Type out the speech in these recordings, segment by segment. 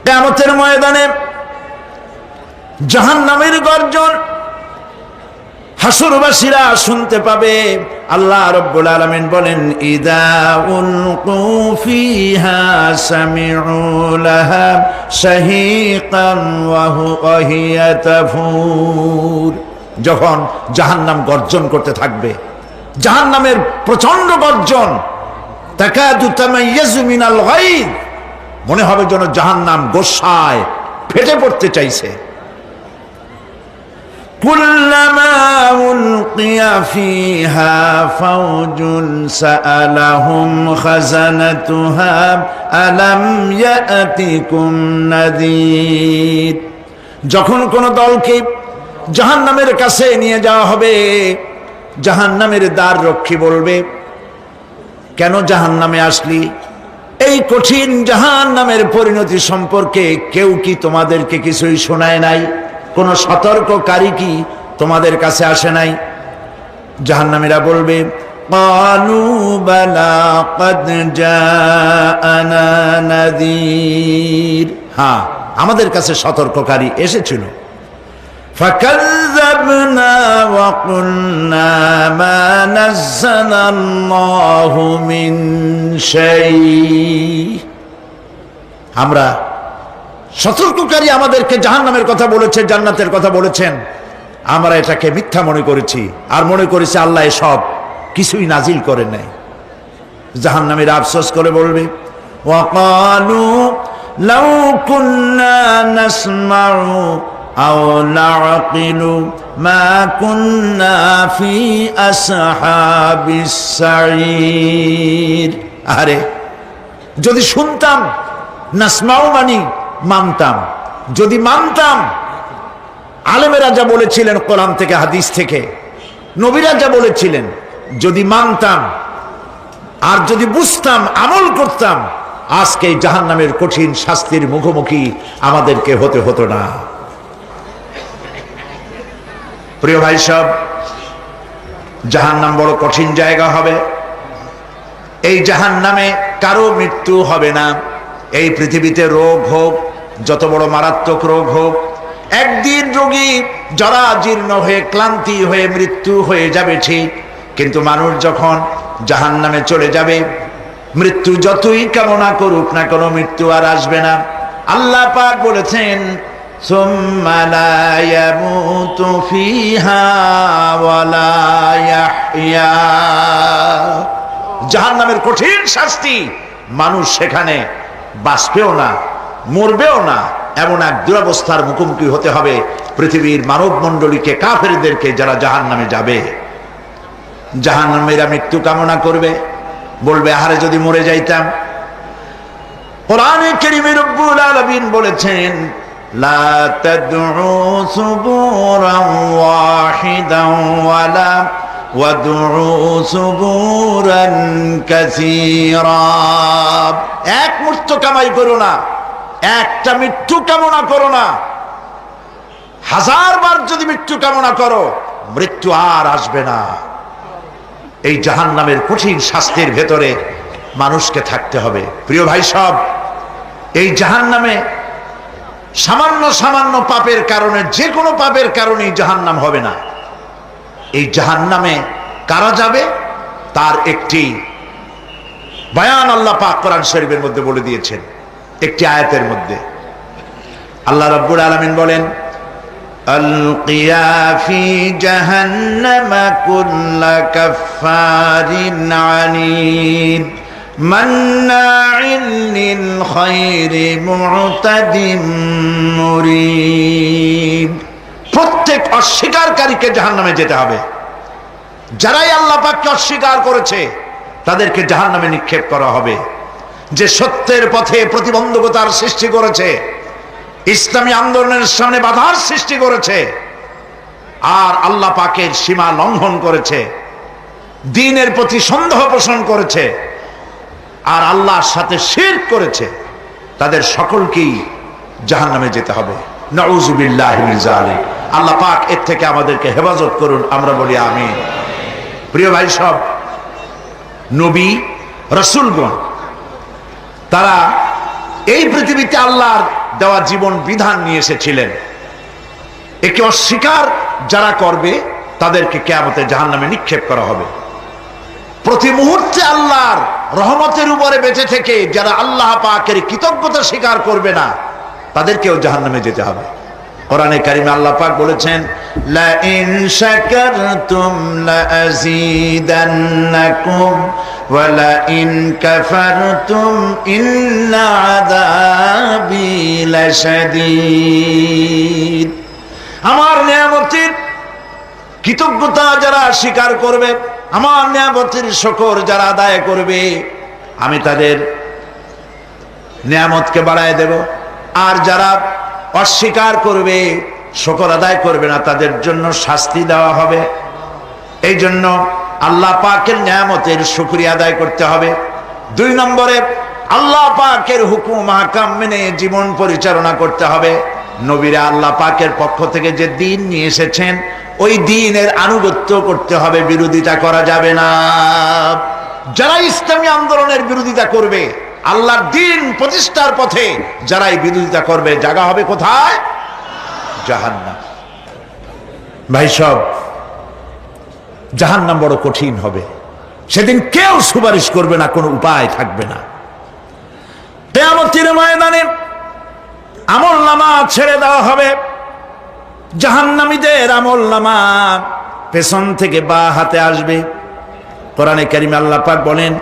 কিয়ামতের ময়দানে জাহান্নামের গর্জন হাসরবাসীরা শুনতে পাবে। আল্লাহ রাব্বুল আলামিন বলেন, ইদা উলকু ফিহা সামিউ লাহা শাহীকান ওয়া হিয়া তাফুর। যখন জাহান্নাম গর্জন করতে থাকবে, জাহান্নামের প্রচন্ড গর্জন, তাকাদু তামাইয়াজু মিনাল গায়দ, মনে হবে যেন জাহান্নাম গোসায় ফেটে পড়তে চাইছে। কুল্লামা উলকিয়া ফিহা ফাওজুন সাআলাহুম খাজানাতুহা আলাম ইয়াতিকুম নাযীর। যখন কোন দলকে জাহান্নামের কাছে নিয়ে যাওয়া হবে, জাহান্নামের দ্বার রক্ষী বলবে, কেন জাহান্নামে আসলি? এই কঠিন জাহান্নামের পরিণতি সম্পর্কে কেউ কি তোমাদেরকে কিছুই শোনায় নাই? কোন সতর্ককারী কি তোমাদের কাছে আসে নাই? জাহান্নামীরা বলবে, ক্বালু বালা ক্বাদ জাআনা নাযীর, হ্যাঁ আমাদের কাছে সতর্ককারী এসেছিল। ফাকাযযাবনা ওয়া কুলনা মা নাযালাল্লাহু মিন শাই। আমরা সতর্ককারী আমাদেরকে জাহান্নামের কথা বলেছে, জান্নাতের কথা বলেছেন, আমরা এটাকে মিথ্যা মনে করেছি আর মনে করেছি আল্লাহ সব কিছুই নাজিল করেন নাই। জাহান্নামীরা আফসোস করে বলবে, ওয়াকালু লাউ কুন্না নাসমাউ আও নাআকিলু মা কুন্না ফি আসহাবিস সাঈর। আরে যদি শুনতাম, নাসমাউ মানি মানতাম, যদি মানতাম, আলেমেরা যা বলেছিলেন কোরআন থেকে হাদিস থেকে, নবীরা যা বলেছিলেন, যদি মানতাম আর যদি বুঝতাম, আমল করতাম, আজকে জাহান্নামের কঠিন শাস্তির মুখোমুখি আমাদেরকে হতে হতো না। প্রিয় ভাই সব, জাহান্নাম বড় কঠিন জায়গা হবে। এই জাহান্নামে কারো মৃত্যু হবে না। এই পৃথিবীতে রোগ হোক, যত বড় মারাত্মক রোগ হোক, একদিন রোগী জরাজীর্ণ হয়ে ক্লান্তি হয়ে মৃত্যু হয়ে যাবে ঠিক, কিন্তু মানুষ যখন জাহান্নামে চলে যাবে, মৃত্যু যতই কামনা করুক না, কোনো মৃত্যু আর আসবে না। আল্লাহ পাক বলেছেন, সুম্মা লা ইয়ামুতু ফিহা ওয়া লা ইয়াহইয়া। জাহান্নামের কঠিন শাস্তি, মানুষ সেখানে বাঁচবেও না, মরবেও না, এমন এক দুরবস্থার মুখোমুখি হতে হবে পৃথিবীর মানব মণ্ডলীকে, কাফেরদেরকে, যারা জাহান্নামে যাবে। জাহান্নামীরা মৃত্যু কামনা করবে, বলবে, আরে যদি মরে যাইতাম। কোরআনে কারীমে রব্বুল আলামিন বলেছেন, লা তাদউ সুবুরান ওয়াহিদান ওয়ালা ওয়াদউ সুবুরান কাসীরা। এক মৃত্যু কামাই করো না, একটা মৃত্যু কামনা করো না। 1000 বার যদি মৃত্যু কামনা করো, মৃত্যু আর আসবে না। এই জাহান্নামের কঠিন শাস্তির ভেতরে মানুষকে থাকতে হবে। প্রিয় ভাই সব, এই জাহান্নামে সামান্য সামান্য পাপের কারণে, যে কোনো পাপের কারণেই জাহান্নাম হবে না। এই জাহান্নামে কারা যাবে তার একটি বয়ান আল্লাহ পাক কোরআন শরীফের মধ্যে বলে দিয়েছেন। একটি আয়াতের মধ্যে আল্লাহ রাব্বুল আলামিন বলেন, আলকিয়া ফি জাহান্নামা কুল্লা কাফফারিন আনিদ মান্নাইন লিল খায়রি মু'তাদিম মুরিব। প্রত্যেক অস্বীকারীকে জাহান্নামে যেতে হবে। যারাই আল্লাহ পাককে অস্বীকার করেছে তাদেরকে জাহান্নামে নিক্ষেপ করা হবে। যে সত্যের পথে প্রতিবন্ধকতার সৃষ্টি করেছে, ইসলামী আন্দোলনের সামনে বাধার সৃষ্টি করেছে, আর আল্লাহ পাকের সীমা লঙ্ঘন করেছে, দ্বীনের প্রতি সন্দেহ পোষণ করেছে, আর আল্লাহর সাথে শিরক করেছে, তাদের সকলকেই জাহান্নামে যেতে হবে। নাউযুবিল্লাহি মিন যালিক। আল্লাহ পাক এর থেকে আমাদেরকে হেফাজত করুন, আমরা বলি আমিন। প্রিয় ভাই সব, নবী রাসূলগণ তারা এই পৃথিবীতে আল্লাহর দেওয়া জীবন বিধান নিয়ে এসেছিলেন। একে অস্বীকার যারা করবে তাদেরকে কিয়ামতে জাহান্নামে নিক্ষেপ করা হবে। প্রতি মুহূর্তে আল্লাহর রহমতের উপরে বেঁচে থেকে যারা আল্লাহ পাকের কৃতজ্ঞতা স্বীকার করবে না তাদেরকেও জাহান্নামে যেতে হবে। কোরআনে কারিমে আল্লাহ পাক বলেছেন, লা ইন শাকারতুম লা আযীদান্নাকুম ওয়া লা ইন কাফারতুম ইন্না আযাবি লাশাদীদ। আমার নিয়ামতের কৃতজ্ঞতা যারা স্বীকার করবে, আমার নিয়ামতের শুকর যারা আদায় করবে, আমি তাদের নিয়ামতকে বাড়ায় দেব। আর যারা অস্বীকার করবে, শুকর আদায় করবে না, তাদের জন্য শাস্তি দেওয়া হবে। এই জন্য আল্লাহ পাকের নিয়ামতের শুকরিয়া আদায় করতে হবে। 2 নম্বরে আল্লাহ পাকের হুকুম আহকাম মেনে জীবন পরিচালনা করতে হবে। নবীরা আল্লাহ পাকের পক্ষ থেকে যে দ্বীন নিয়ে এসেছেন ওই দ্বীনের আনুগত্য করতে হবে, বিরোধিতা করা যাবে না। যারা ইসলামী আন্দোলনের বিরোধিতা করবে, আল্লাহর দ্বীন প্রতিষ্ঠার পথে যারাই বিরোধিতা করবে, জায়গা হবে কোথায়? জাহান্নাম। ভাই সব, জাহান্নাম বড় কঠিন হবে। সেদিন কেউ সুপারিশ করবে না, কোনো উপায় থাকবে না। কিয়ামতের ময়দানে আমলনামা ছেড়ে দেওয়া হবে। জাহান্নামীদের আমলনামা পেছন থেকে বা হাতে আসবে। কোরআনে কারিমে আল্লাহ পাক বলেন,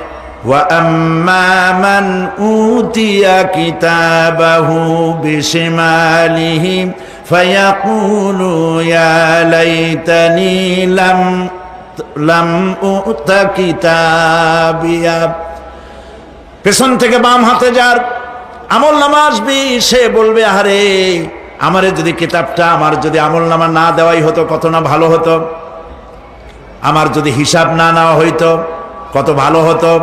ওয়া আম্মা মান উতিয়া কিতাবাহু বিশিমালিহি ফায়াকুলু ইয়া লাইতানি লাম উতা কিতাবিয়া। পেছন থেকে বাম হাতে যার আমলনামা আসবে, সে বলবে, আরে আমারে যদি কিতাবটা, আমার যদি আমলনামা না দেওয়াই হতো কত না ভালো হতো, আমার যদি হিসাব না নেওয়া হইতো কত ভালো হতো।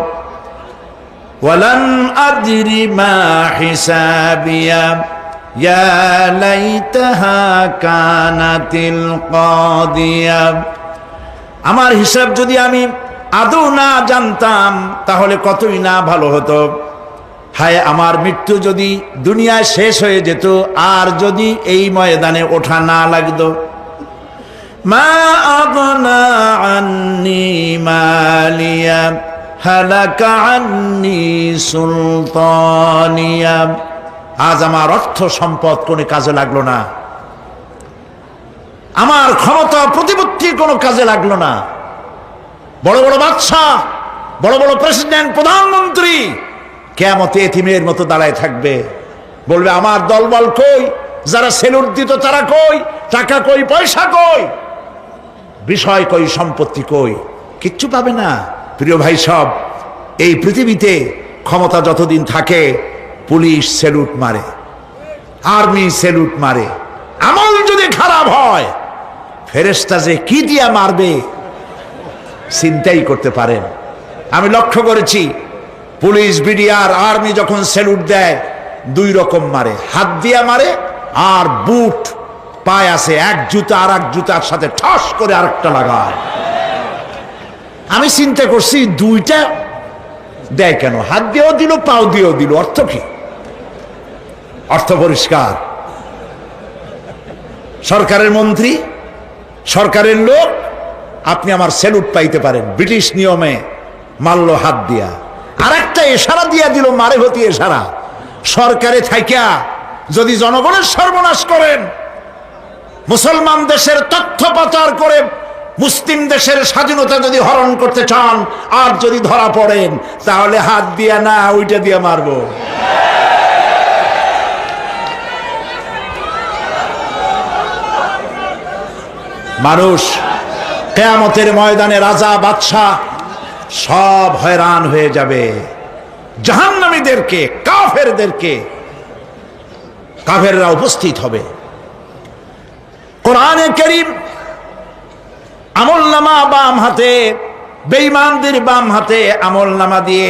ওয়ালান আদরি মা হিসাবিয়া ইয়া লাইতাহা কানাতিল কাদিয়া। আমার হিসাব যদি আমি আদৌ না জানতাম তাহলে কতই না ভালো হতো। হায় আমার মৃত্যু যদি দুনিয়ায় শেষ হয়ে যেত, আর যদি এই ময়দানে ওঠা না লাগতো। মা আগনা আন্নি মালিয়া হালাকা আন্নি সুলতানিয়া। আজ আমার অর্থ সম্পদ কোনো কাজে লাগলো না, আমার ক্ষমতা প্রতিপত্তি কোনো কাজে লাগলো না। বড় বড় বাদশাহ, বড় বড় প্রেসিডেন্ট, প্রধানমন্ত্রী কিয়ামতে এতিমের মতো দাঁড়ায় থাকবে, বলবে আমার দলবল কই, যারা সেলুট দিত তারা কই, টাকা কই, পয়সা কই, বিষয় কই, সম্পত্তি কই, কিচ্ছু পাবে না। প্রিয় ভাই সব, এই পৃথিবীতে ক্ষমতা যতদিন থাকে পুলিশ সেলুট মারে, আর্মি সেলুট মারে। আমল যদি খারাপ হয় ফেরেশতা যে কি দিয়া মারবে চিন্তাই করতে পারেন। আমি লক্ষ্য করেছি পুলিশ, বিডিআর, আর্মি যখন সেলুট দেয় 2 রকম মারে, হাত দিয়া মারে আর বুট পায় আছে, এক জুতা আর এক জুতার সাথে ঠাস করে আরেকটা লাগায়। আমি চিন্তা করছি 2টা দেয় কেন, হাত দিয়েও দিল পাও দিয়েও দিল, অর্থ কি? অর্থ পরিষ্কার। সরকারের মন্ত্রী, সরকারের লোক, আপনি আমার সেলুট পাইতে পারেন, ব্রিটিশ নিয়মে মারলো হাত দিয়া, আর একটা ইশারা দিয়া দিল, মারে হতি ইশারা। সরকারে থাইকা যদি জনগণের সর্বনাশ করেন, মুসলমান দেশের তথ্য পাচার করে মুসলিম দেশের স্বাধীনতা যদি হরণ করতে চান, আর যদি ধরা পড়েন, তাহলে হাত দিয়া না ওইটা দিয়া মারবো। মানুষ কিয়ামতের ময়দানে রাজা বাদশাহ সব হয়রান হয়ে যাবে। জাহান্নামীদেরকে, কাফেরদেরকে, কাফেররা উপস্থিত হবে। কোরআনে কারীম আমলনামা বাম হাতে, বেঈমানদের বাম হাতে আমলনামা দিয়ে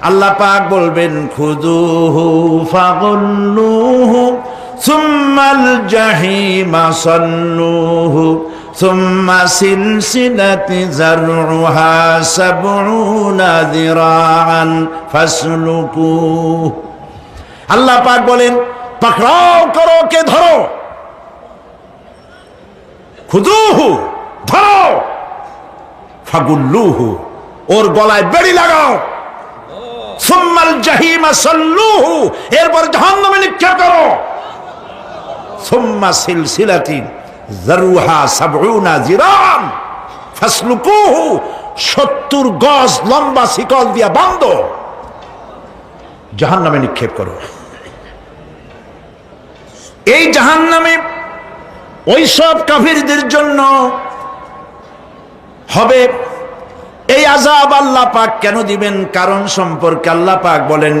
আল্লাহ পাক বলবেন, খুযুহু ফাগুল্লুহু সুম্মাল জাহিমা সাল্লুহু সুম্মা সিলসিলাতি যারউহা সাবউনা যিরাআন ফাসলুকুহু। আল্লাহ পাক বলেন, পাকড়াও করো, কে ধরো, খুযুহু ধরো, ফাগুল্লুহু ওর গলায় বেড়ি লাগাও, সুম্মাল জাহিমা সাল্লুহু এরপর জাহান্নামে নিক্ষেপ করো, সুম্মা সিলসিলাতিন যারুহা সাবউনা জিরান ফাসলুকুহু 70 গজ লম্বা শিকল দিয়া বাঁধো, জাহান্নামে নিক্ষেপ করো। এই জাহান্নামে ওই সব কাফিরদের জন্য হবে। এই আযাব আল্লাহ পাক কেন দিবেন? কারণ সম্পর্কে আল্লাহ পাক বলেন,